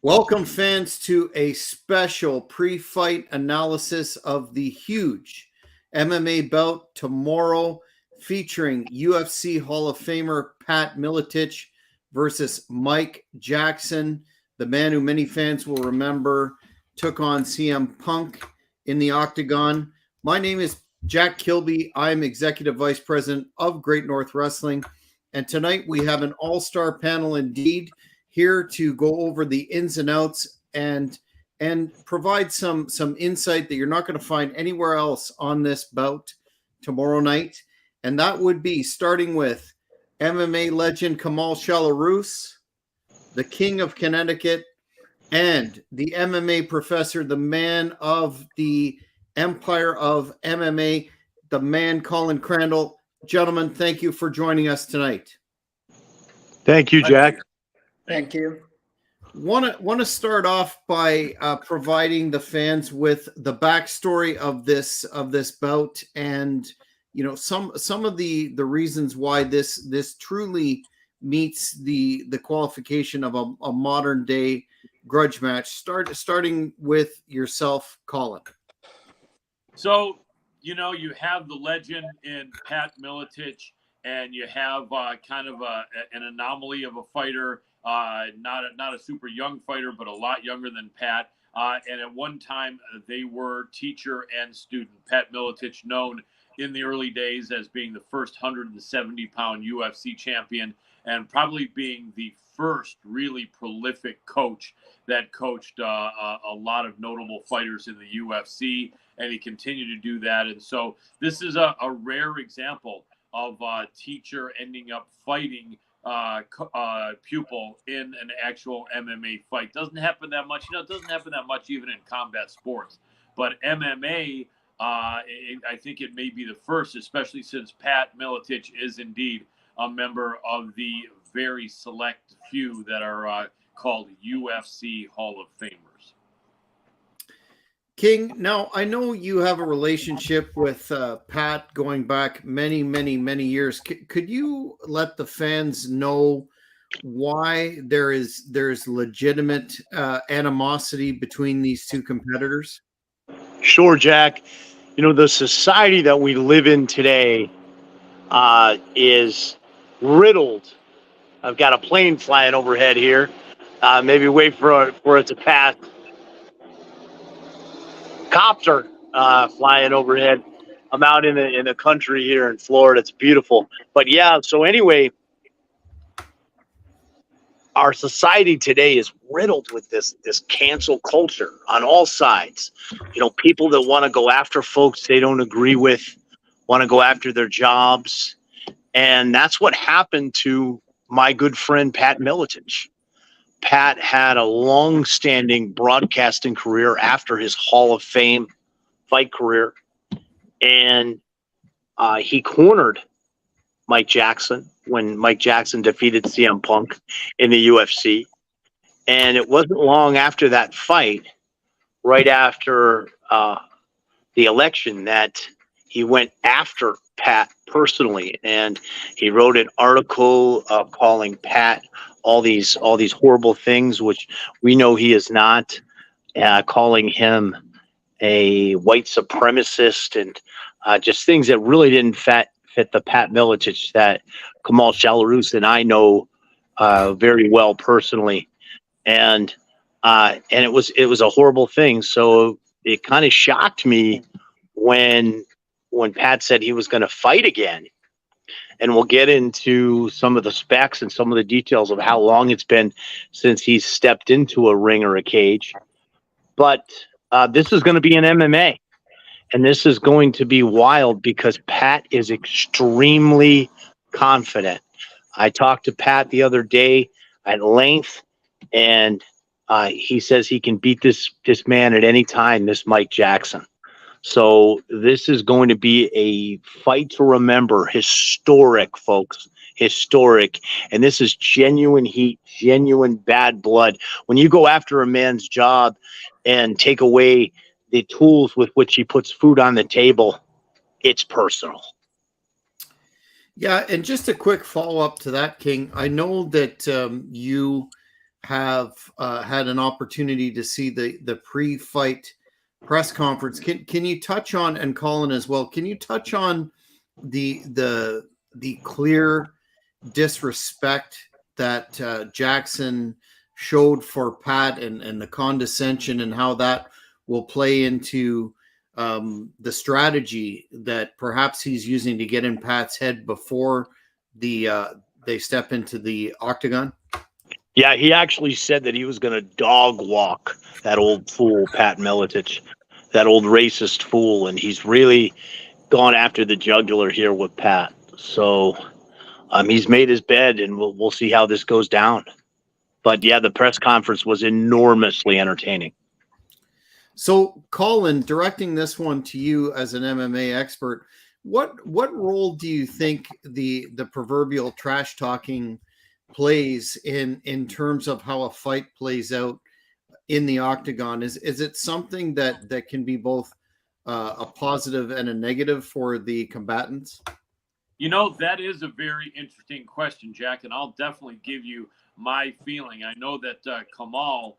Welcome, fans, to a special pre-fight analysis of the huge MMA bout tomorrow featuring UFC Hall of Famer Pat MILETICH versus Mike Jackson, the man who many fans will remember took on CM Punk in the Octagon. My name is Jack Kilby. I'm Executive Vice President of Great North Wrestling, and tonight we have an all-star panel indeed, here to go over the ins and outs and provide some insight that you're not going to find anywhere else on this bout tomorrow night. And that would be starting with MMA legend Kamal Shalarus, the King of Connecticut, and the MMA professor, the man of the empire of MMA, the man Colin Crandall. Gentlemen, thank you for joining us tonight. Thank you, Jack. Thank you. Want to start off by providing the fans with the backstory of this bout, and some of the reasons why this truly meets the qualification of a modern day grudge match. Starting with yourself, Colin. So you have the legend in Pat MILETICH, and you have kind of an anomaly of a fighter. Not a super young fighter, but a lot younger than Pat. And at one time, they were teacher and student. Pat MILETICH, known in the early days as being the first 170-pound UFC champion, and probably being the first really prolific coach that coached a lot of notable fighters in the UFC, and he continued to do that. And so this is a rare example of a teacher ending up fighting pupil in an actual MMA fight. Doesn't happen that much. It doesn't happen that much even in combat sports. But MMA, I think it may be the first, especially since Pat MILETICH is indeed a member of the very select few that are called UFC Hall of Famers. King, now I know you have a relationship with Pat going back many, many, many years. Could you let the fans know why there's legitimate animosity between these two competitors? Sure, Jack. The society that we live in today is riddled. I've got a plane flying overhead here. Maybe wait for it to pass. Cops are flying overhead. I'm out in the country here in Florida. It's beautiful. But yeah, so anyway, our society today is riddled with this cancel culture on all sides. People that want to go after folks they don't agree with, want to go after their jobs. And that's what happened to my good friend Pat MILETICH. Pat had a long-standing broadcasting career after his Hall of Fame fight career, and he cornered Mike Jackson when Mike Jackson defeated CM Punk in the UFC. And it wasn't long after that fight, right after the election, that he went after Pat personally, and he wrote an article calling Pat all these horrible things, which we know he is not, calling him a white supremacist, and just things that really didn't fit the Pat MILETICH that Kamal Shalarus and I know very well personally, and it was a horrible thing. So it kind of shocked me when Pat said he was going to fight again. And we'll get into some of the specs and some of the details of how long it's been since he's stepped into a ring or a cage. But this is going to be an MMA. And this is going to be wild because Pat is extremely confident. I talked to Pat the other day at length, and he says he can beat this man at any time, this Mike Jackson. So this is going to be a fight to remember, historic, folks, historic. And this is genuine heat, genuine bad blood. When you go after a man's job and take away the tools with which he puts food on the table, it's personal. Yeah, and just a quick follow-up to that, King. I know that you have had an opportunity to see the pre-fight press conference. Can you touch on, and Colin as well, can you touch on the clear disrespect that Jackson showed for Pat, and the condescension, and how that will play into the strategy that perhaps he's using to get in Pat's head before they step into the octagon? Yeah, he actually said that he was going to dog walk that old fool, Pat MILETICH, that old racist fool, and he's really gone after the jugular here with Pat. So he's made his bed, and we'll see how this goes down. But yeah, the press conference was enormously entertaining. So, Colin, directing this one to you as an MMA expert, what role do you think the proverbial trash talking plays in terms of how a fight plays out in the octagon? Is it something that can be both a positive and a negative for the combatants? You know, that is a very interesting question, Jack, and I'll definitely give you my feeling. I know that Kamal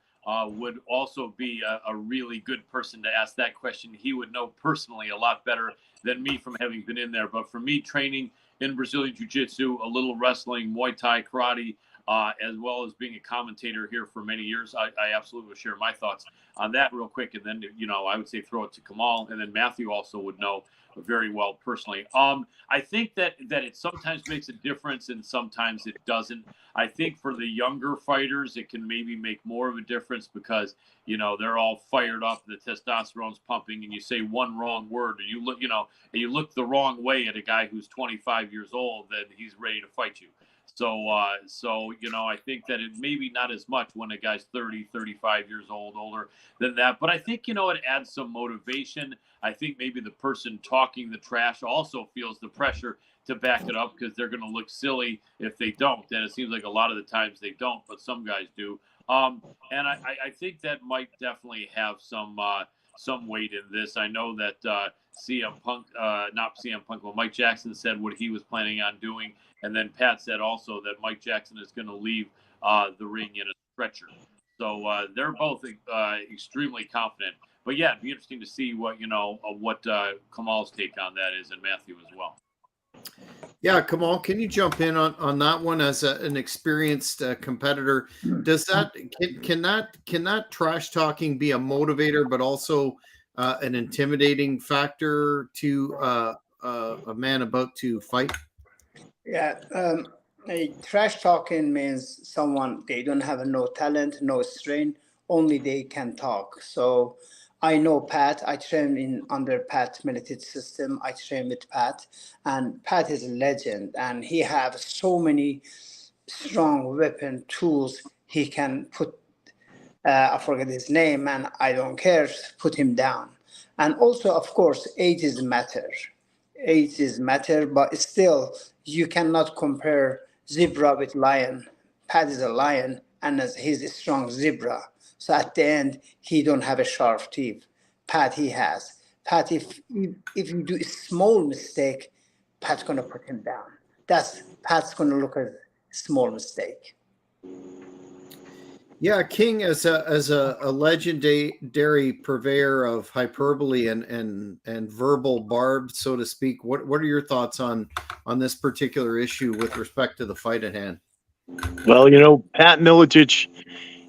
would also be a really good person to ask that question. He would know personally a lot better than me from having been in there. But for me, training in Brazilian Jiu-Jitsu, a little wrestling, Muay Thai, karate, as well as being a commentator here for many years, I absolutely will share my thoughts on that real quick. And then, I would say throw it to Kamal, and then Matthew also would know very well personally. I think that it sometimes makes a difference and sometimes it doesn't. I think for the younger fighters, it can maybe make more of a difference because, they're all fired up, the testosterone's pumping, and you say one wrong word, or you look the wrong way at a guy who's 25 years old, then he's ready to fight you. So, I think that it maybe not as much when a guy's 30, 35 years old, older than that. But I think, it adds some motivation. I think maybe the person talking the trash also feels the pressure to back it up because they're going to look silly if they don't. And it seems like a lot of the times they don't, but some guys do. And I think that might definitely have some weight in this. I know that CM Punk, not CM Punk, but Mike Jackson said what he was planning on doing. And then Pat said also that Mike Jackson is going to leave the ring in a stretcher. So they're both extremely confident. But yeah, it'd be interesting to see what Kamal's take on that is, and Matthew as well. Yeah, Kamal, can you jump in on that one as an experienced competitor? Does that can that trash talking be a motivator, but also an intimidating factor to a man about to fight? Yeah, a trash talking means someone they don't have no talent, no strength, only they can talk. So I know Pat. I train under Pat MILETICH system. I train with Pat, and Pat is a legend, and he have so many strong weapon tools. He can put I forget his name, and I don't care. Put him down, and also of course ages matter. Ages matter, but still you cannot compare zebra with lion. Pat is a lion, and he's a strong zebra. So at the end, he don't have a sharp teeth. Pat, he has. Pat, if you do a small mistake, Pat's gonna put him down. Pat's gonna look at a small mistake. Yeah, King, as a legendary purveyor of hyperbole and verbal barb, so to speak, what are your thoughts on this particular issue with respect to the fight at hand? Well, Pat MILETICH,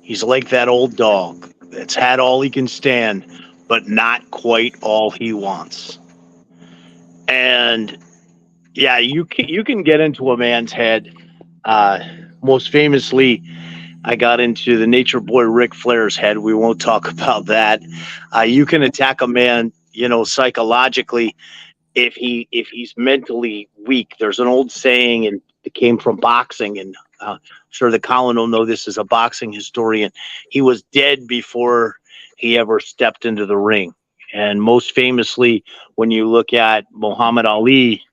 he's like that old dog that's had all he can stand, but not quite all he wants. And yeah, you can get into a man's head. Most famously, I got into the Nature Boy Ric Flair's head. We won't talk about that. You can attack a man, psychologically if he's mentally weak. There's an old saying, and it came from boxing, and I'm sure that Colin will know this as a boxing historian. He was dead before he ever stepped into the ring. And most famously, when you look at Muhammad Ali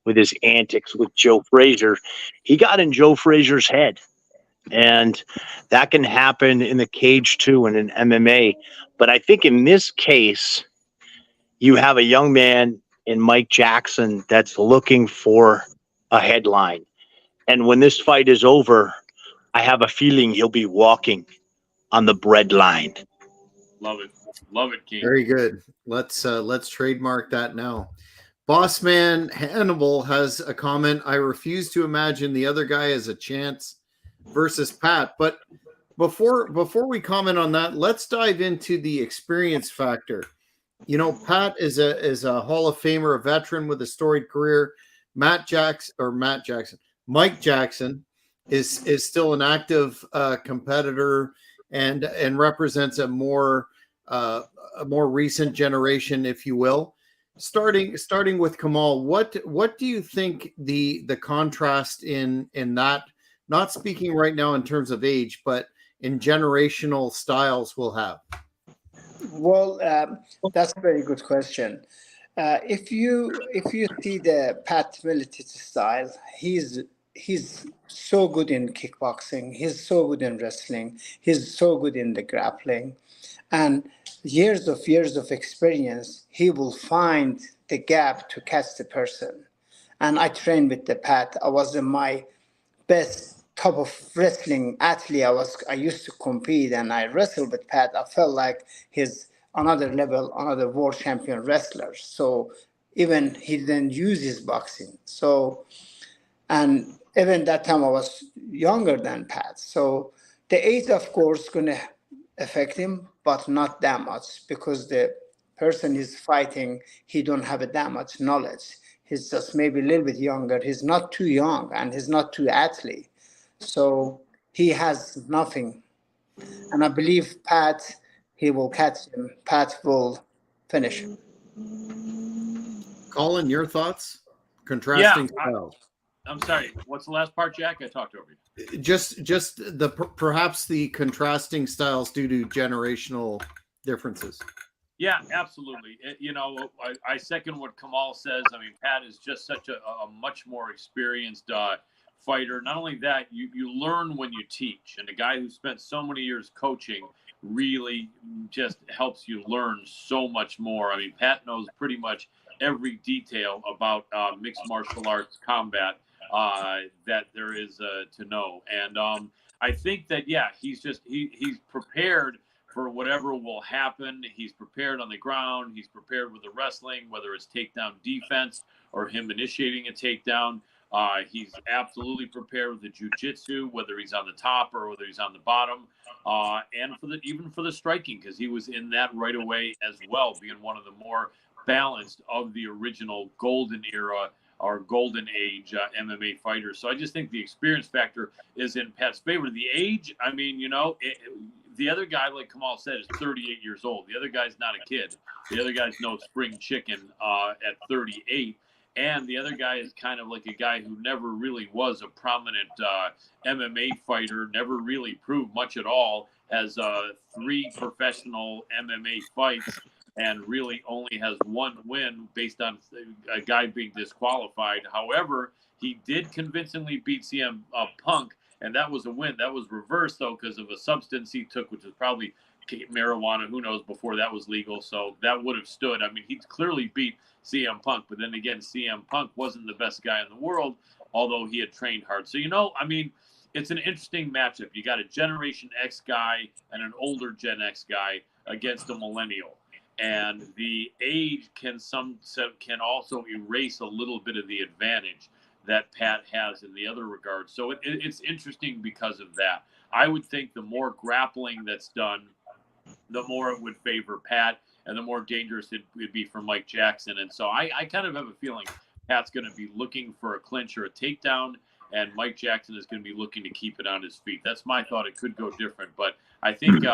with his antics with Joe Frazier, he got in Joe Frazier's head. And that can happen in the cage too, and in MMA. But I think in this case, you have a young man in Mike Jackson that's looking for a headline. And when this fight is over, I have a feeling he'll be walking on the bread line. Love it, King. Very good. Let's trademark that now. Bossman Hannibal has a comment. I refuse to imagine the other guy has a chance versus Pat. But before we comment on that, let's dive into the experience factor. You know, Pat is a Hall of Famer, a veteran with a storied career. Mike Jackson is still an active competitor and represents a more recent generation, if you will. Starting with Kamal, what do you think the contrast in that, not speaking right now in terms of age, but in generational styles will have? Well, that's a very good question. If you see the Pat Miletich style, he's so good in kickboxing. He's so good in wrestling. He's so good in the grappling, and years of experience, he will find the gap to catch the person. And I trained with the Pat. I was in my best top of wrestling athlete. I used to compete and I wrestled with Pat. I felt like he's another level, another world champion wrestler. So even he didn't use his boxing. So, and even that time I was younger than Pat. So the age, of course, gonna affect him, but not that much, because the person he's fighting, he don't have that much knowledge. He's just maybe a little bit younger. He's not too young and he's not too athlete. So he has nothing. And I believe Pat, he will catch him. Pat will finish him. Colin, your thoughts? Contrasting styles. I'm sorry. What's the last part, Jack? I talked over you. Just the perhaps the contrasting styles due to generational differences. Yeah, absolutely. I second what Kamal says. I mean, Pat is just such a much more experienced fighter. Not only that, you learn when you teach, and a guy who spent so many years coaching really just helps you learn so much more. I mean, Pat knows pretty much every detail about mixed martial arts combat that there is to know. And I think that, yeah, he's prepared for whatever will happen. He's prepared on the ground. He's prepared with the wrestling, whether it's takedown defense or him initiating a takedown. He's absolutely prepared with the jiu-jitsu, whether he's on the top or whether he's on the bottom, and even for the striking, because he was in that right away as well, being one of the more balanced of the original golden era or golden age MMA fighters. So I just think the experience factor is in Pat's favor. The age, I mean, the other guy, like Kamal said, is 38 years old. The other guy's not a kid. The other guy's no spring chicken at 38. And the other guy is kind of like a guy who never really was a prominent MMA fighter, never really proved much at all, has 3 professional MMA fights, and really only has 1 win based on a guy being disqualified. However, he did convincingly beat CM Punk, and that was a win. That was reversed, though, because of a substance he took, which was probably marijuana, who knows, before that was legal. So that would have stood. I mean, he clearly beat CM Punk, but then again, CM Punk wasn't the best guy in the world, although he had trained hard. So, I mean, it's an interesting matchup. You got a Generation X guy and an older Gen X guy against a millennial. And the age can also erase a little bit of the advantage that Pat has in the other regard. So it's interesting because of that. I would think the more grappling that's done, the more it would favor Pat, and the more dangerous it would be for Mike Jackson. And so I kind of have a feeling Pat's going to be looking for a clinch or a takedown, and Mike Jackson is going to be looking to keep it on his feet. That's my thought. It could go different, but I think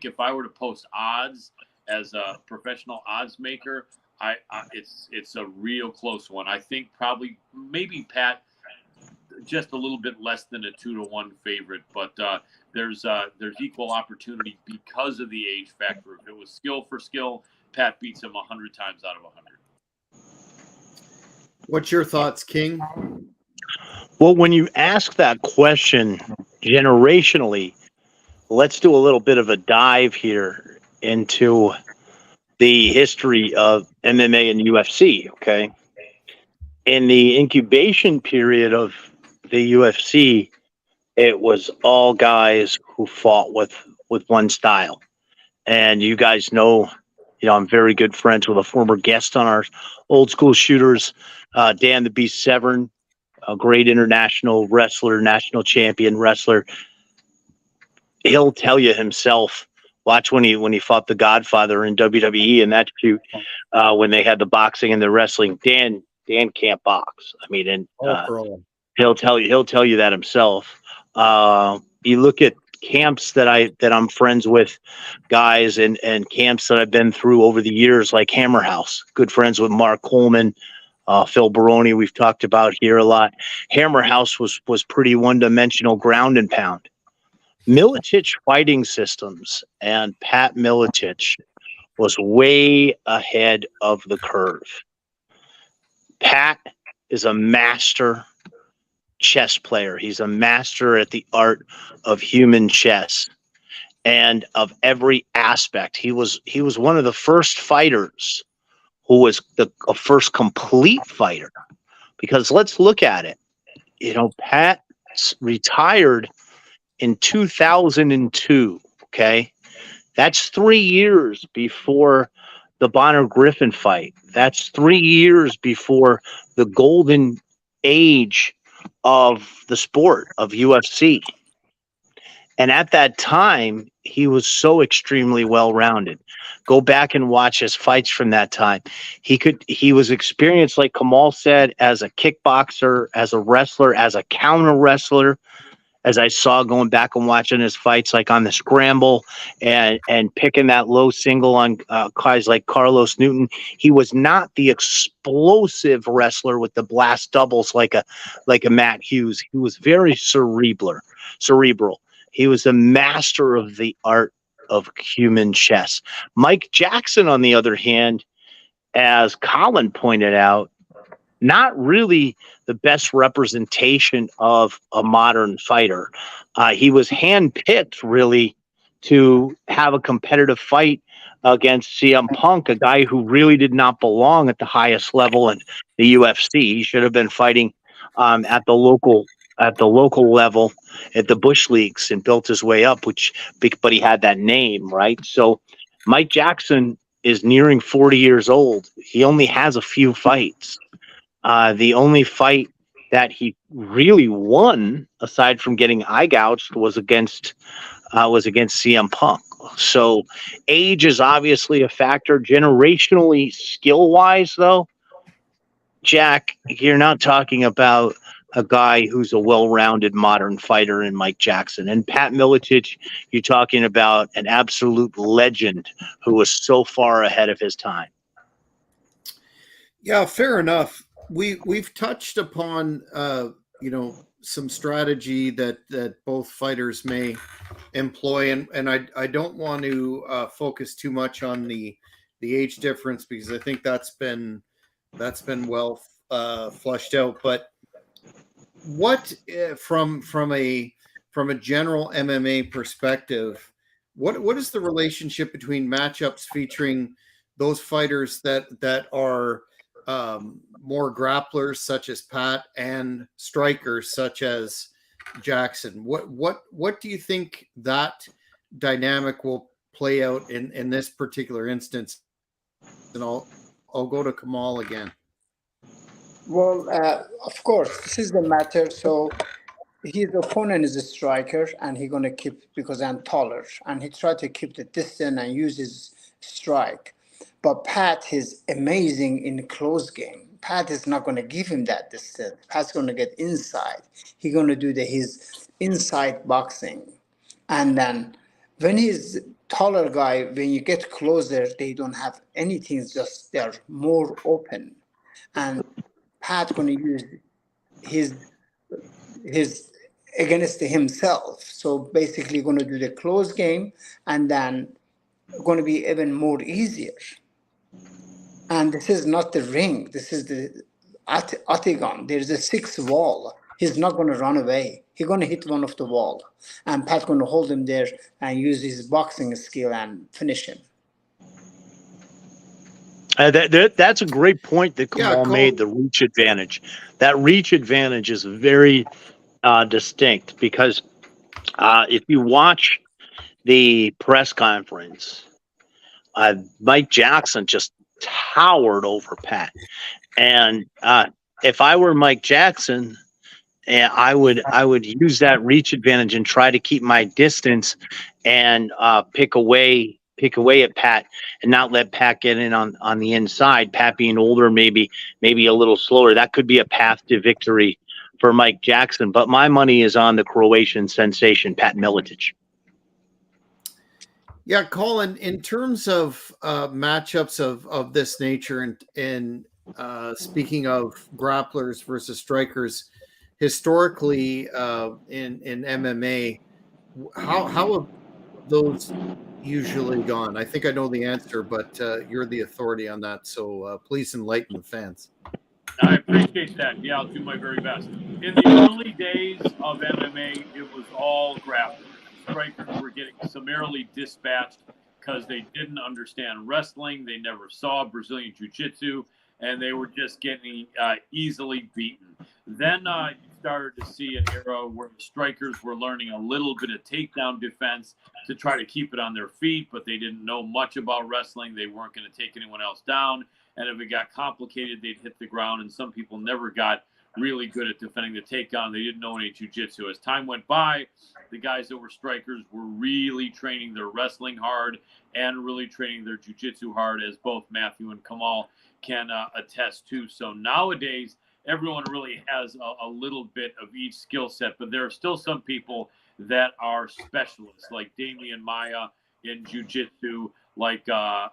if I were to post odds as a professional odds maker, it's a real close one. I think maybe Pat just a little bit less than a 2-1 favorite, but there's equal opportunity because of the age factor. If it was skill for skill, Pat beats him 100 times out of 100. What's your thoughts, King? Well, when you ask that question generationally, let's do a little bit of a dive here into the history of MMA and UFC, okay? In the incubation period of the UFC, it was all guys who fought with one style. And you guys know, I'm very good friends with a former guest on our Old School Shooters, Dan the Beast Severn, a great international wrestler, national champion wrestler. He'll tell you himself. Watch when he fought the Godfather in WWE in that shoot, when they had the boxing and the wrestling. Dan can't box. I mean, and he'll tell you that himself. You look at camps that I'm friends with, guys, and camps that I've been through over the years, like Hammer House. Good friends with Mark Coleman, Phil Baroni. We've talked about here a lot. Hammer House was pretty one-dimensional ground and pound. MILETICH Fighting Systems and Pat MILETICH was way ahead of the curve. Pat is a master chess player. He's a master at the art of human chess and of every aspect. He was one of the first fighters who was a first complete fighter, because let's look at it. Pat retired in 2002. Okay. That's 3 years before the Bonner Griffin fight. That's 3 years before the golden age of the sport of UFC. And at that time, he was so extremely well-rounded. Go back and watch his fights from that time. He was experienced, like Kamal said, as a kickboxer, as a wrestler, as a counter wrestler, as I saw going back and watching his fights, like on the scramble and picking that low single on guys like Carlos Newton. He was not the explosive wrestler with the blast doubles like a Matt Hughes. He was very cerebral. He was a master of the art of human chess. Mike Jackson, on the other hand, as Colin pointed out, not really the best representation of a modern fighter. He was handpicked, really, to have a competitive fight against CM Punk, a guy who really did not belong at the highest level in the UFC. He should have been fighting at the local level at the Bush Leagues and built his way up, but he had that name, right? So Mike Jackson is nearing 40 years old. He only has a few fights. The only fight that he really won, aside from getting eye gouged, was against CM Punk. So age is obviously a factor. Generationally, skill-wise, though, Jack, you're not talking about a guy who's a well-rounded modern fighter in Mike Jackson. And Pat MILETICH, you're talking about an absolute legend who was so far ahead of his time. Yeah, fair enough. We've touched upon some strategy that both fighters may employ, and I don't want to focus too much on the age difference, because I think that's been well flushed out. But what from a general MMA perspective, what is the relationship between matchups featuring those fighters that are more grapplers such as Pat and strikers such as Jackson? What do you think that dynamic will play out in this particular instance? And I'll go to Kamal again. Well, of course, this is the matter. So his opponent is a striker, and he's going to keep, because I'm taller, and he tried to keep the distance and use his strike. But Pat is amazing in the close game. Pat is not going to give him that distance. Pat's going to get inside. He's going to do his inside boxing. And then when he's taller guy, when you get closer, they don't have anything, just they're more open. And Pat's going to use his against himself. So basically going to do the close game, and then going to be even more easier. And this is not the ring. This is the octagon. There's a sixth wall. He's not going to run away. He's going to hit one of the wall. And Pat's going to hold him there and use his boxing skill and finish him. That's a great point that Kamal made, the reach advantage. That reach advantage is very distinct, because If you watch the press conference, Mike Jackson just towered over Pat. And if I were Mike Jackson, I would use that reach advantage and try to keep my distance and pick away at Pat and not let Pat get in on the inside. Pat being older, maybe a little slower. That could be a path to victory for Mike Jackson. But my money is on the Croatian sensation, Pat MILETICH. Yeah, Colin, in terms of matchups of this nature and speaking of grapplers versus strikers, historically in MMA, how have those usually gone? I think I know the answer, but you're the authority on that, so please enlighten the fans. I appreciate that. Yeah, I'll do my very best. In the early days of MMA, it was all grapplers. Strikers were getting summarily dispatched because they didn't understand wrestling. They never saw Brazilian Jiu-Jitsu, and they were just getting easily beaten. Then you started to see an era where the strikers were learning a little bit of takedown defense to try to keep it on their feet, but they didn't know much about wrestling. They weren't going to take anyone else down. And if it got complicated, they'd hit the ground. And some people never got really good at defending the takedown. They didn't know any jiu-jitsu. As time went by, the guys that were strikers were really training their wrestling hard and really training their jiu-jitsu hard, as both Matthew and Kamal can attest to. So nowadays, everyone really has a little bit of each skill set, but there are still some people that are specialists, like Damian Maya in jiu-jitsu, like a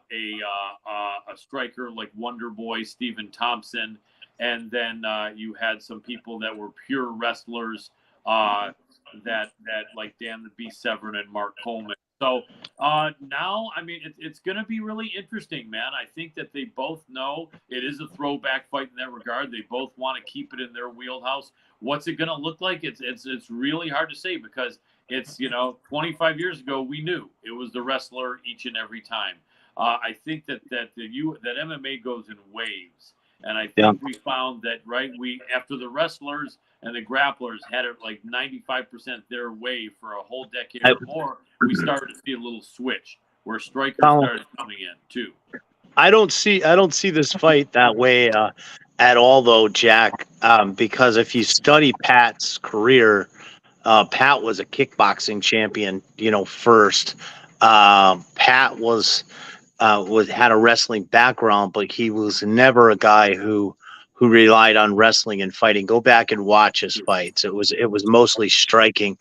striker like Wonder Boy Stephen Thompson, and then you had some people that were pure wrestlers that like Dan the Beast Severn and Mark Coleman. So now, I mean, it's going to be really interesting, man. I think that they both know it is a throwback fight in that regard. They both want to keep it in their wheelhouse. What's it going to look like? It's really hard to say, because it's, 25 years ago, we knew it was the wrestler each and every time. I think that MMA goes in waves. And I think we found that, after the wrestlers and the grapplers had it like 95% their way for a whole decade or more, we started to see a little switch where strikers started coming in too. I don't see this fight that way at all, though, Jack. Because if you study Pat's career, Pat was a kickboxing champion, first. Pat had a wrestling background, but he was never a guy who relied on wrestling and fighting. Go back and watch his fights. It was mostly striking.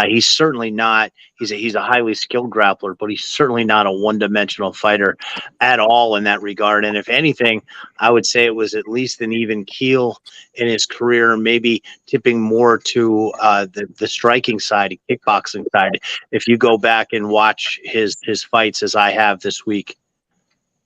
He's certainly not. He's a highly skilled grappler, but he's certainly not a one-dimensional fighter at all in that regard. And if anything, I would say it was at least an even keel in his career, maybe tipping more to the striking side, kickboxing side. If you go back and watch his fights, as I have this week.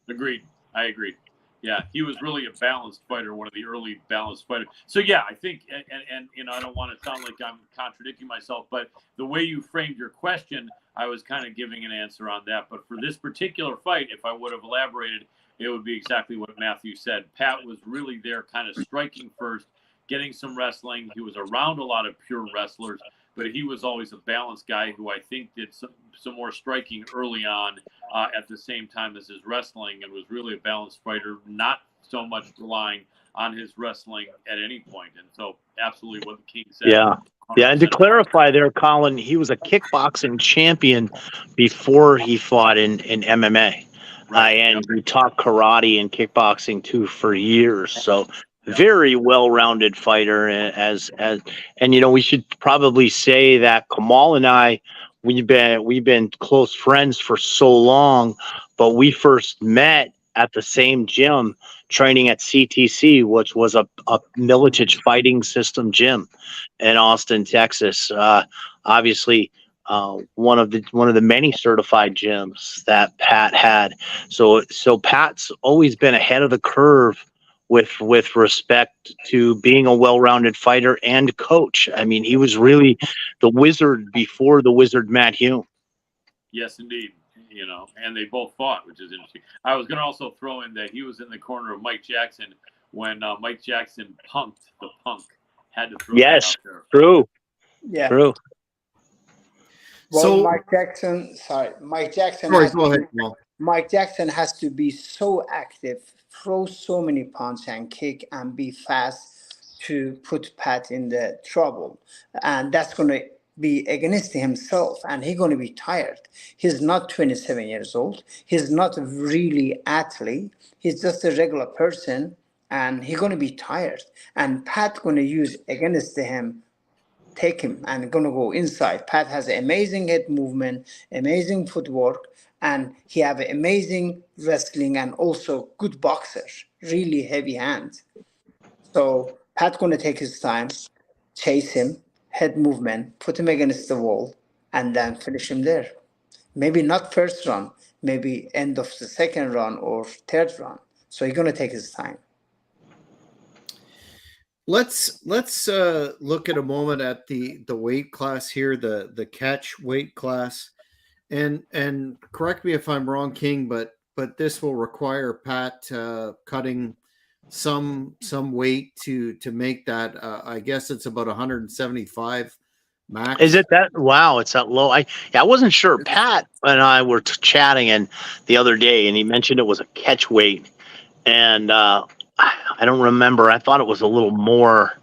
Agreed. I agree. Yeah, he was really a balanced fighter, one of the early balanced fighters. So yeah, I think, and I don't want to sound like I'm contradicting myself, but the way you framed your question, I was kind of giving an answer on that. But for this particular fight, if I would have elaborated, it would be exactly what Matthew said. Pat was really there kind of striking first, getting some wrestling. He was around a lot of pure wrestlers, but he was always a balanced guy who I think did some more striking early on at the same time as his wrestling, and was really a balanced fighter, not so much relying on his wrestling at any point. And so absolutely what the King said. Yeah. Yeah, and to clarify there, Colin, he was a kickboxing champion before he fought in MMA. And he taught karate and kickboxing too for years. So very well-rounded fighter. And we should probably say that Kamal and I, we've been close friends for so long, but we first met at the same gym training at CTC, which was a MILETICH fighting system gym in Austin, Texas. Obviously, one of the many certified gyms that Pat had. So Pat's always been ahead of the curve with respect to being a well-rounded fighter and coach. I mean, he was really the wizard before the wizard Matt Hume. Yes, indeed. And they both fought, which is interesting. I was going to also throw in that he was in the corner of Mike Jackson when Mike Jackson punked the Punk. Had to throw that out there. True. Yeah. True. Well, So, Mike Jackson sorry, has go ahead, Kamal. Mike Jackson has to be so active, throw so many punch and kick, and be fast to put Pat in the trouble. And that's going to be against himself, and he's going to be tired. He's not 27 years old. He's not really athlete. He's just a regular person, and he's going to be tired. And Pat going to use against him, take him and gonna go inside. Pat has amazing head movement, amazing footwork, and he have amazing wrestling and also good boxer, really heavy hands. So Pat gonna take his time, chase him, head movement, put him against the wall, and then finish him there. Maybe not first round, maybe end of the second round or third round. So he's gonna take his time. Let's look at a moment at the weight class here, the catch weight class, and correct me if I'm wrong, King, but this will require Pat cutting some weight to make that. I guess it's about 175 max. Is it that? Wow, it's that low. I wasn't sure. Pat and I were chatting and the other day, and he mentioned it was a catch weight, and I don't remember. I thought it was a little more.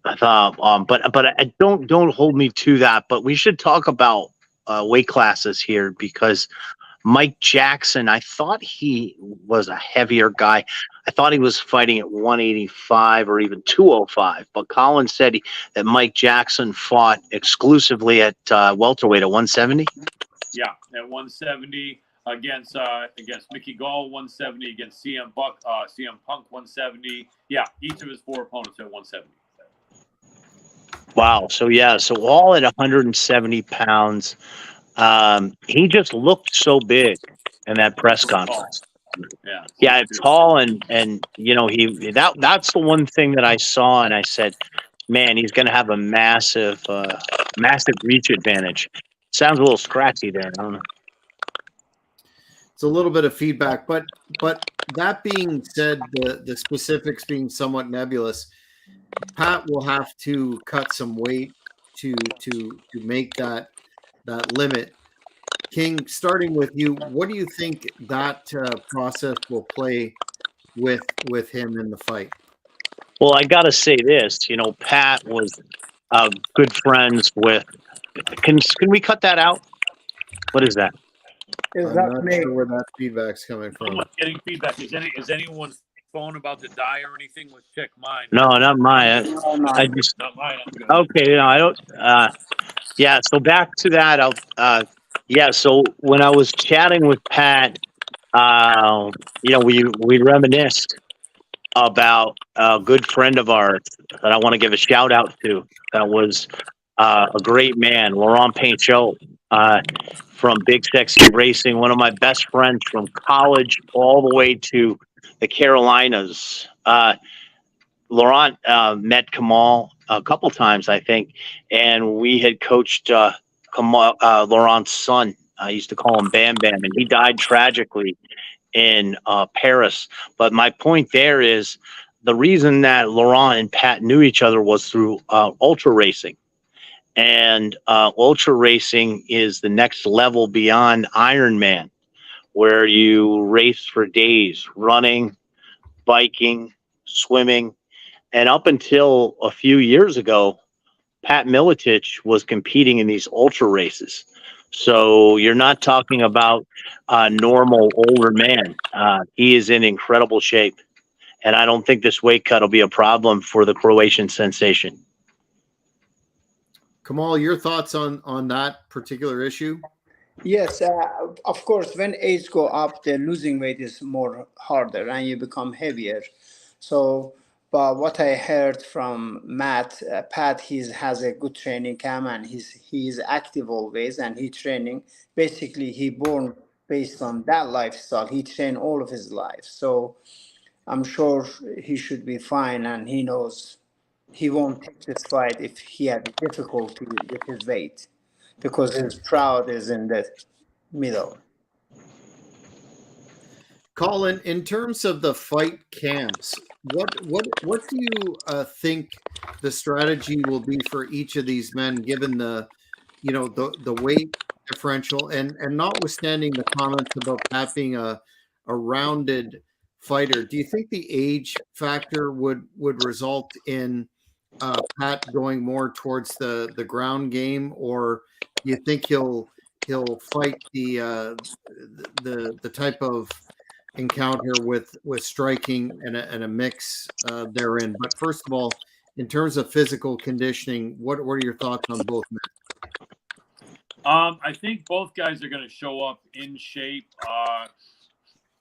I thought, but I don't hold me to that. But we should talk about weight classes here because Mike Jackson, I thought he was a heavier guy. I thought he was fighting at 185 or even 205. But Colin said that Mike Jackson fought exclusively at welterweight at 170. Yeah, at 170 against Mickey Gall, 170 against CM Punk, 170. Yeah, each of his 4 opponents at 170. Wow. So all at 170 pounds. He just looked so big in that press conference. Yeah, tall and that's the one thing that I saw and I said, man, he's going to have a massive reach advantage. Sounds a little scratchy there. I don't know. It's a little bit of feedback, but that being said, the specifics being somewhat nebulous, Pat will have to cut some weight to make that limit. King, starting with you, what do you think that process will play with him in the fight? Well, I got to say this. Pat was good friends with. Can we cut that out? What is that? I'm not sure where that feedback's coming from. Someone's getting feedback. Is anyone's phone about to die or anything? Let's check mine. No, not mine. I just Not mine. okay. I don't. Yeah. So back to that. Yeah. So when I was chatting with Pat, we reminisced about a good friend of ours that I want to give a shout out to. That was a great man, Laurent Pinchot. From Big Sexy Racing, one of my best friends from college all the way to the Carolinas. Laurent met Kamal a couple times, I think, and we had coached Laurent's son. I used to call him Bam Bam, and he died tragically in Paris. But my point there is the reason that Laurent and Pat knew each other was through ultra racing. And ultra racing is the next level beyond Ironman, where you race for days, running, biking, swimming. And up until a few years ago, Pat MILETICH was competing in these ultra races. So you're not talking about a normal older man. He is in incredible shape. And I don't think this weight cut will be a problem for the Croatian sensation. Kamal, your thoughts on that particular issue? Yes, of course, when age go up, the losing weight is more harder and you become heavier. So, but what I heard from Pat, he has a good training camp and he's active always and he training. Basically, he born based on that lifestyle. He trained all of his life. So I'm sure he should be fine and he knows he won't take this fight if he had difficulty with his weight because his crowd is in the middle. Colin, in terms of the fight camps, what do you think the strategy will be for each of these men, given the the weight differential, and notwithstanding the comments about Pat being a rounded fighter, do you think the age factor would result in Pat going more towards the ground game, or do you think he'll fight the type of encounter with striking and a mix therein? But first of all, in terms of physical conditioning, what are your thoughts on both men? I think both guys are going to show up in shape.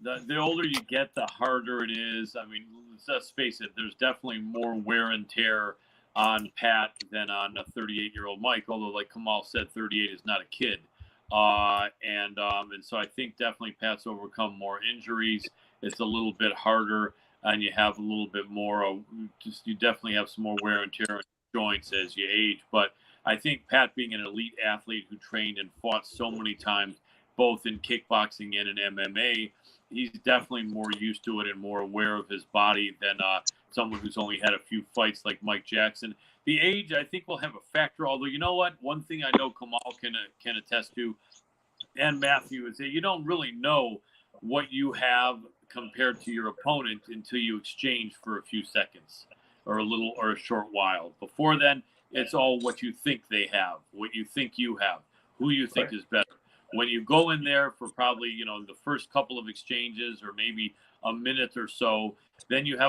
The older you get, the harder it is. I mean, let's face it, there's definitely more wear and tear on Pat than on a 38-year-old Mike, although, like Kamal said, 38 is not a kid. And so I think definitely Pat's overcome more injuries. It's a little bit harder, and you have a little bit more, you definitely have some more wear and tear on joints as you age. But I think Pat, being an elite athlete who trained and fought so many times, both in kickboxing and in MMA, he's definitely more used to it and more aware of his body than someone who's only had a few fights like Mike Jackson. The age, I think, will have a factor. Although, you know what? One thing I know Kamal can attest to, and Matthew, is that you don't really know what you have compared to your opponent until you exchange for a few seconds or a short while. Before then, it's all what you think they have, what you think you have, who you think is better. When you go in there for probably, the first couple of exchanges or maybe a minute or so, then you'll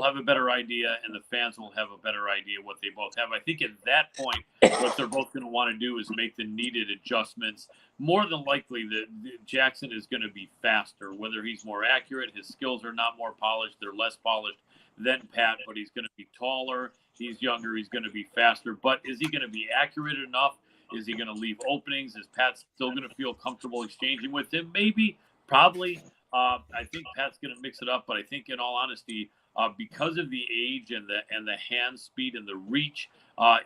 have a better idea, and the fans will have a better idea what they both have. I think at that point, what they're both going to want to do is make the needed adjustments. More than likely, Jackson is going to be faster. Whether he's more accurate, his skills are not more polished, they're less polished than Pat, but he's going to be taller, he's younger, he's going to be faster. But is he going to be accurate enough? Is he going to leave openings? Is Pat still going to feel comfortable exchanging with him? Maybe, probably. I think Pat's going to mix it up, but I think, in all honesty, because of the age and the hand speed and the reach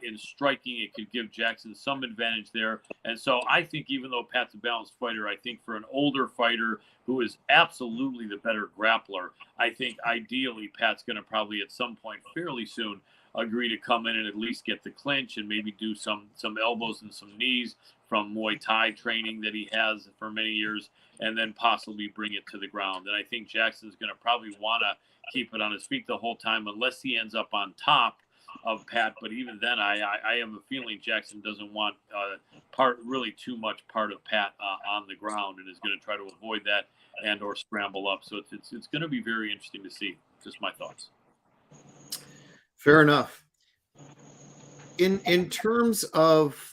in striking, it could give Jackson some advantage there. And so I think, even though Pat's a balanced fighter, I think for an older fighter who is absolutely the better grappler, I think ideally Pat's going to probably at some point fairly soon agree to come in and at least get the clinch and maybe do some elbows and some knees from Muay Thai training that he has for many years, and then possibly bring it to the ground. And I think Jackson's going to probably want to keep it on his feet the whole time, unless he ends up on top of Pat. But even then, I have a feeling Jackson doesn't want really too much part of Pat on the ground, and is going to try to avoid that and or scramble up. So it's going to be very interesting to see. Just my thoughts. Fair enough. In terms of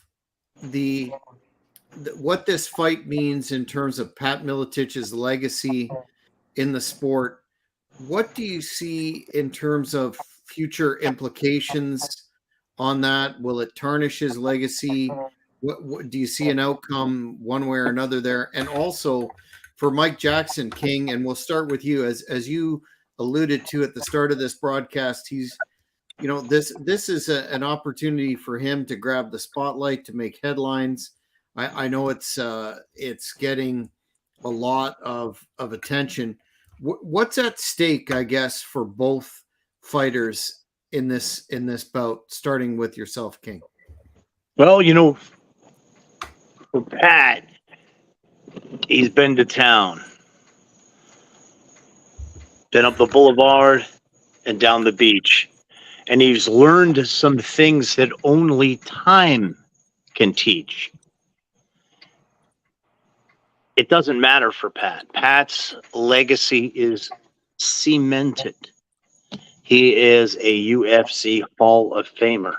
what this fight means in terms of Pat Miletich's legacy in the sport, what do you see in terms of future implications on that? Will it tarnish his legacy? What do you see an outcome one way or another there? And also for Mike Jackson, King, and we'll start with you, as you alluded to at the start of this broadcast, he's this is an opportunity for him to grab the spotlight, to make headlines. I know it's getting a lot of attention. What's at stake, I guess, for both fighters in this bout, starting with yourself, King? Well, for Pat, he's been to town, been up the boulevard and down the beach. And he's learned some things that only time can teach. It doesn't matter for Pat. Pat's legacy is cemented. He is a UFC Hall of Famer.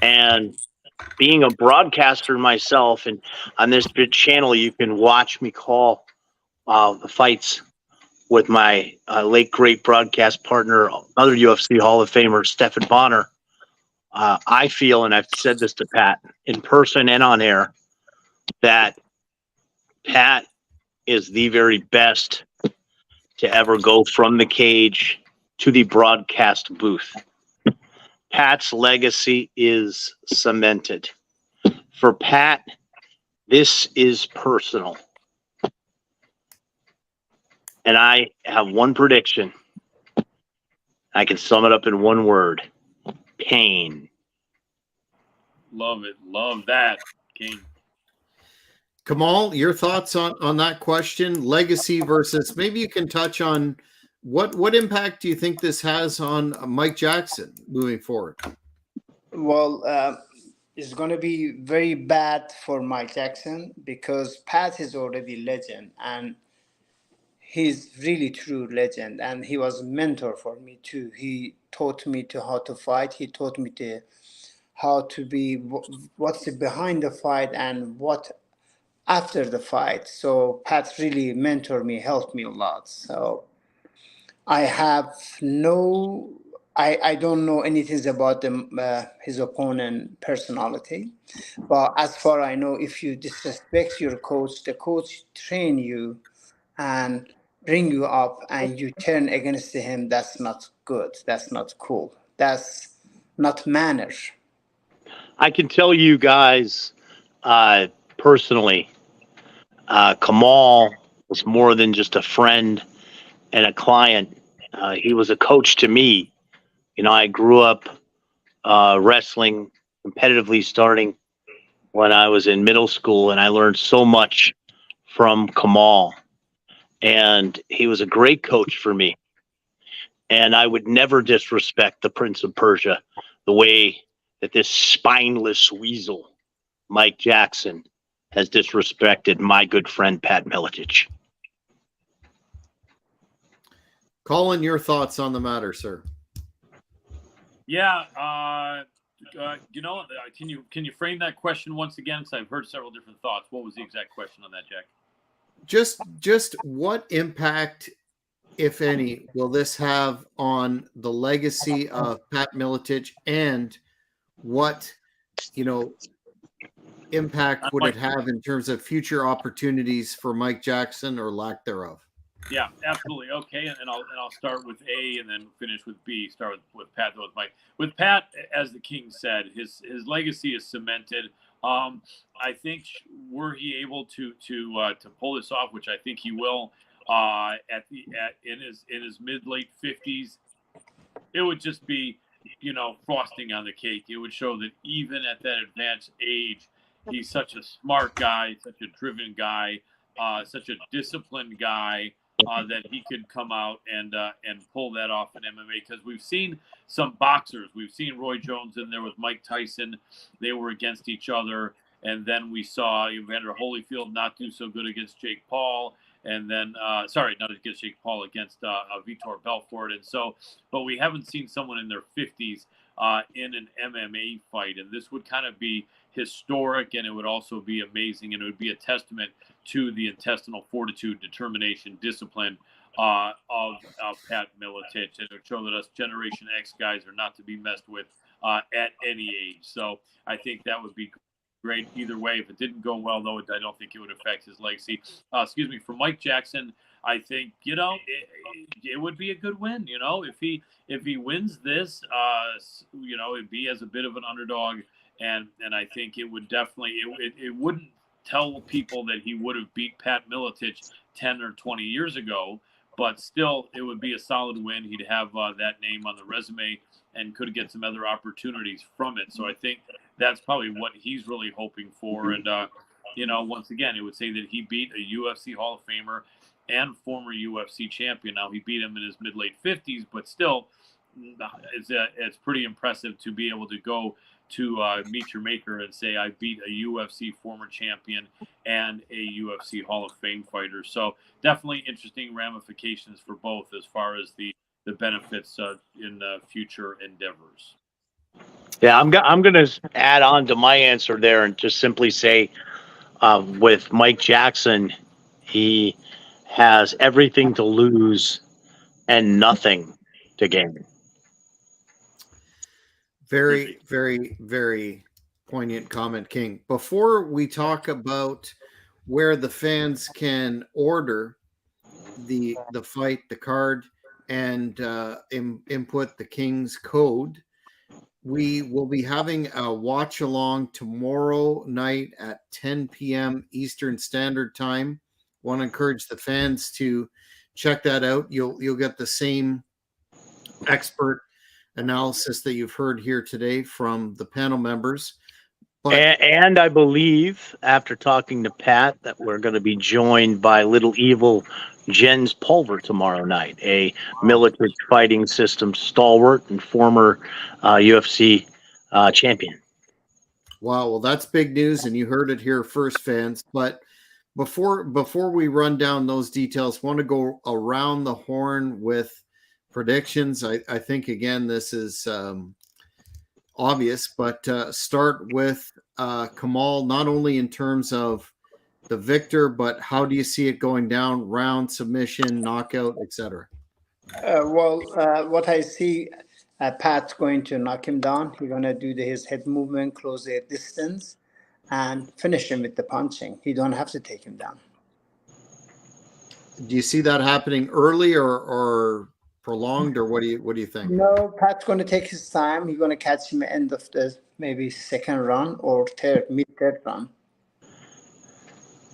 And being a broadcaster myself, and on this channel, you can watch me call the fights with my late great broadcast partner, other UFC Hall of Famer, Stephan Bonner. I feel, and I've said this to Pat in person and on air, that Pat is the very best to ever go from the cage to the broadcast booth. Pat's legacy is cemented. For Pat, this is personal. And I have one prediction. I can sum it up in one word: pain. Love it. Love that, King. Kamal, your thoughts on that question, legacy versus, maybe you can touch on what impact do you think this has on Mike Jackson moving forward? Well, it's going to be very bad for Mike Jackson because Pat is already legend, and he's really true legend, and he was mentor for me too. He taught me to how to fight. He taught me to how to be what's behind the fight and what after the fight. So Pat really mentored me, helped me a lot. So I have no, I don't know anything about his opponent personality, but as far I know, if you disrespect your coach, the coach train you and bring you up, and you turn against him. That's not good. That's not cool. That's not manners. I can tell you guys personally, Kamal was more than just a friend and a client. He was a coach to me. You know, I grew up wrestling competitively starting when I was in middle school, and I learned so much from Kamal. And he was a great coach for me. And I would never disrespect the Prince of Persia the way that this spineless weasel, Mike Jackson, has disrespected my good friend, Pat MILETICH. Colin, your thoughts on the matter, sir? Yeah, can you frame that question once again? Because I've heard several different thoughts. What was the exact question on that, Jack? Just what impact, if any, will this have on the legacy of Pat MILETICH, and what, impact would it have in terms of future opportunities for Mike Jackson or lack thereof? Yeah, absolutely. Okay, and I'll start with A and then finish with B. Start with Pat, with Mike. With Pat, as the King said, his legacy is cemented. I think were he able to pull this off, which I think he will, in his mid late 50s, it would just be frosting on the cake. It would show that even at that advanced age, he's such a smart guy, such a driven guy, such a disciplined guy. That he could come out and pull that off in MMA, because we've seen some boxers. We've seen Roy Jones in there with Mike Tyson. They were against each other, and then we saw Evander Holyfield not do so good against Jake Paul, and then not against Jake Paul, against Vitor Belfort, and so, but we haven't seen someone in their 50s in an MMA fight, and this would kind of be historic, and it would also be amazing, and it would be a testament to the intestinal fortitude, determination, discipline of Pat MILETICH, and it would show that us Generation X guys are not to be messed with at any age. So I think that would be great either way. If it didn't go well, though, I don't think it would affect his legacy. For Mike Jackson, I think it would be a good win. If he wins this, it'd be as a bit of an underdog, and I think it would definitely it wouldn't tell people that he would have beat Pat MILETICH 10 or 20 years ago, but still it would be a solid win. He'd have that name on the resume and could get some other opportunities from it. So I think that's probably what he's really hoping for. And once again, it would say that he beat a UFC Hall of Famer and former UFC champion. Now, he beat him in his mid-late 50s, but still, it's pretty impressive to be able to go to meet your maker and say, I beat a UFC former champion and a UFC Hall of Fame fighter. So definitely interesting ramifications for both as far as the benefits in future endeavors. Yeah, I'm going to add on to my answer there and just simply say, with Mike Jackson, he has everything to lose and nothing to gain. Very, very, very poignant comment, King. Before we talk about where the fans can order the fight, the card, and input the King's code, we will be having a watch along tomorrow night at 10 p.m. Eastern Standard Time. Want to encourage the fans to check that out. You'll get the same expert analysis that you've heard here today from the panel members. But And I believe, after talking to Pat, that we're going to be joined by Little Evil Jens Pulver tomorrow night, a military fighting system stalwart and former UFC champion. wow, well, that's big news, and you heard it here first, fans. But before we run down those details, want to go around the horn with predictions. I think again this is obvious, but start with Kamal. Not only in terms of the victor, but how do you see it going down? Round, submission, knockout, etc. What I see, Pat's going to knock him down. He's going to do his head movement, close the distance, and finish him with the punching. He don't have to take him down. Do you see that happening early or prolonged, or what do you think? No, Pat's going to take his time. He's going to catch him at the end of the maybe second round or mid-third round.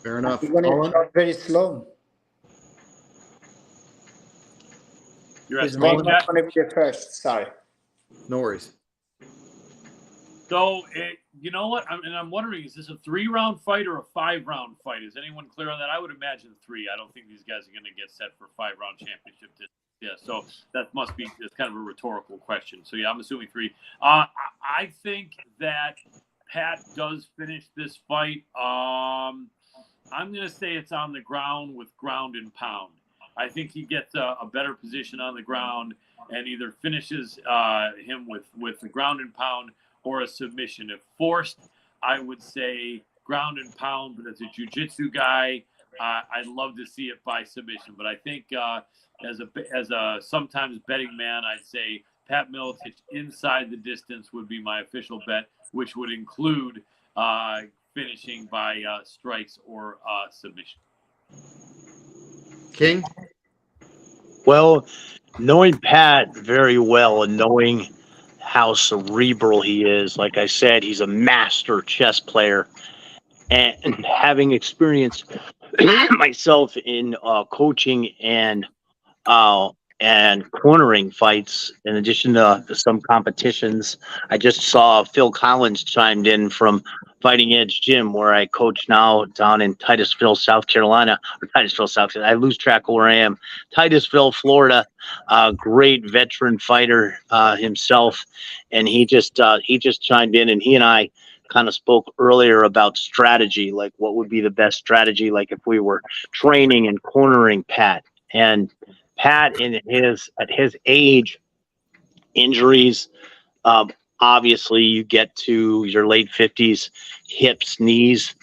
Fair enough. He's going to Colin? start very slow. You're at He's three, going Jack? to be the first. Sorry. No worries. So, you know what? I'm wondering, is this a 3-round fight or a 5-round fight? Is anyone clear on that? I would imagine 3. I don't think these guys are going to get set for 5-round championship. Yeah, so that must be it's kind of a rhetorical question. So, yeah, I'm assuming 3. I think that Pat does finish this fight. I'm going to say it's on the ground with ground and pound. I think he gets a better position on the ground and either finishes him with the ground and pound or a submission. If forced, I would say ground and pound, but as a jiu-jitsu guy, I'd love to see it by submission. But I think as a sometimes betting man, I'd say Pat MILETICH inside the distance would be my official bet, which would include finishing by strikes or submission. King? Well, knowing Pat very well and knowing how cerebral he is, like I said, he's a master chess player. And having experience myself in coaching and cornering fights, in addition to some competitions, I just saw Phil Collins chimed in from Fighting Edge Gym, where I coach now down in Titusville, South Carolina. I lose track of where I am. Titusville, Florida. Great veteran fighter himself, and he just chimed in, and he and I kind of spoke earlier about strategy, like what would be the best strategy, like if we were training and cornering Pat. And Pat, at his age, injuries. Obviously, you get to your late 50s, hips, knees.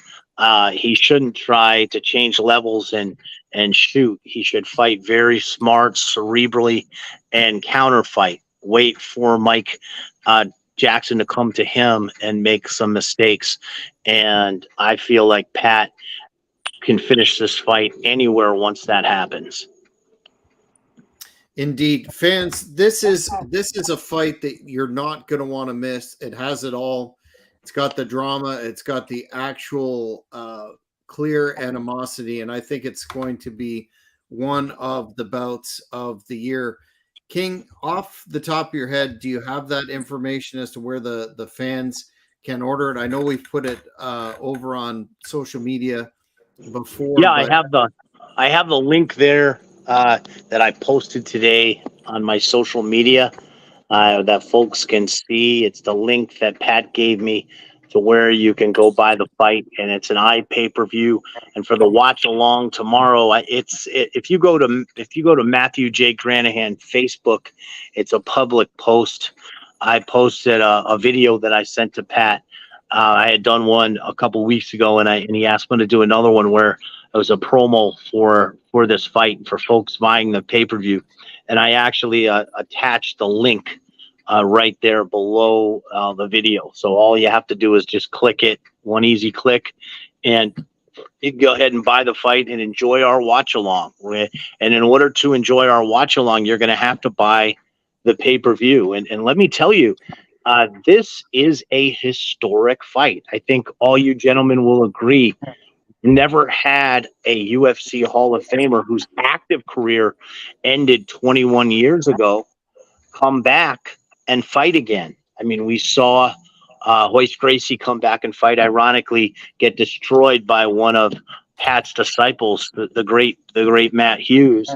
He shouldn't try to change levels and shoot. He should fight very smart, cerebrally, and counterfight. Wait for Mike Jackson to come to him and make some mistakes. And I feel like Pat can finish this fight anywhere once that happens. Indeed, fans, this is a fight that you're not going to want to miss. It has it all. It's got the drama. It's got the actual clear animosity, and I think it's going to be one of the bouts of the year. King, off the top of your head, do you have that information as to where the fans can order it? I know we've put it over on social media before. Yeah, I have the link there. That I posted today on my social media that folks can see. It's the link that Pat gave me to where you can go buy the fight, and it's an pay-per-view. And for the watch along tomorrow, if you go to Matthew J. Granahan Facebook, it's a public post. I posted a video that I sent to Pat. I had done one a couple weeks ago, and he asked me to do another one where it was a promo for this fight for folks buying the pay-per-view. And I actually attached the link right there below the video. So all you have to do is just click it, one easy click, and you can go ahead and buy the fight and enjoy our watch along. And in order to enjoy our watch along, you're going to have to buy the pay-per-view. And let me tell you, this is a historic fight. I think all you gentlemen will agree. Never had a UFC Hall of Famer whose active career ended 21 years ago come back and fight again. I mean, we saw Hoist Gracie come back and fight, ironically, get destroyed by one of Pat's disciples, the great Matt Hughes.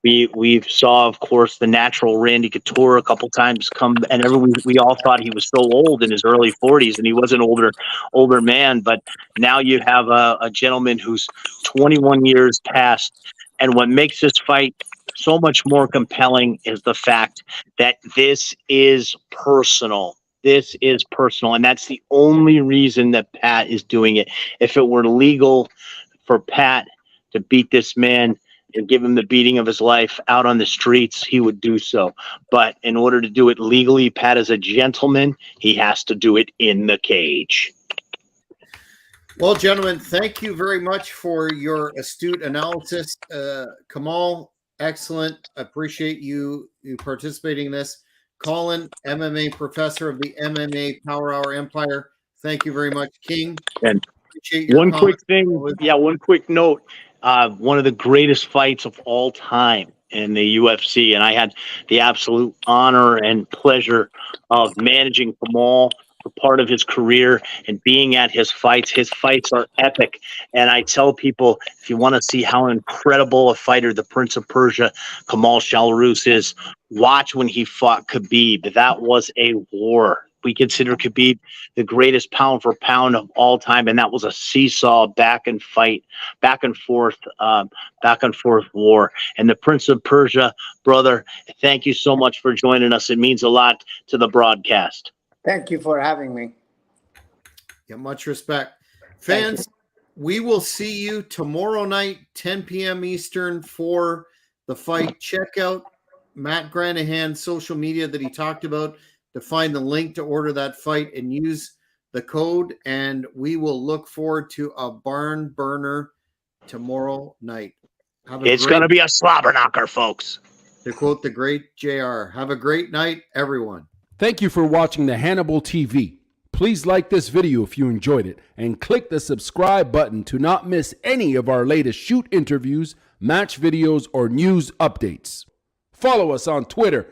We saw, of course, the natural Randy Couture a couple times come, and we all thought he was so old in his early 40s, and he was an older man. But now you have a gentleman who's 21 years past, and what makes this fight so much more compelling is the fact that this is personal. This is personal, and that's the only reason that Pat is doing it. If it were legal for Pat to beat this man and give him the beating of his life out on the streets, he would do so. But in order to do it legally, Pat is a gentleman. He has to do it in the cage. Well, gentlemen, thank you very much for your astute analysis. Kamal, excellent. Appreciate you participating in this. Colin, MMA professor of the MMA Power Hour Empire. Thank you very much, King. And appreciate your one quick comments. thing. Yeah, one quick note. One of the greatest fights of all time in the UFC, and I had the absolute honor and pleasure of managing Kamal for part of his career and being at his fights. His fights are epic, and I tell people, if you want to see how incredible a fighter the Prince of Persia, Kamal Shalarus, is, watch when he fought Khabib. That was a war. We consider Khabib the greatest pound for pound of all time, and that was a seesaw back and forth war. And the Prince of Persia, brother, thank you so much for joining us. It means a lot to the broadcast. Thank you for having me. Yeah, much respect. Fans, we will see you tomorrow night, 10 p.m. Eastern, for the fight. Check out Matt Granahan's social media that he talked about to find the link to order that fight and use the code. And we will look forward to a barn burner tomorrow night. It's going to be a slobber knocker, folks. To quote the great JR, have a great night, everyone. Thank you for watching the Hannibal TV. Please like this video if you enjoyed it and click the subscribe button to not miss any of our latest shoot interviews, match videos, or news updates. Follow us on Twitter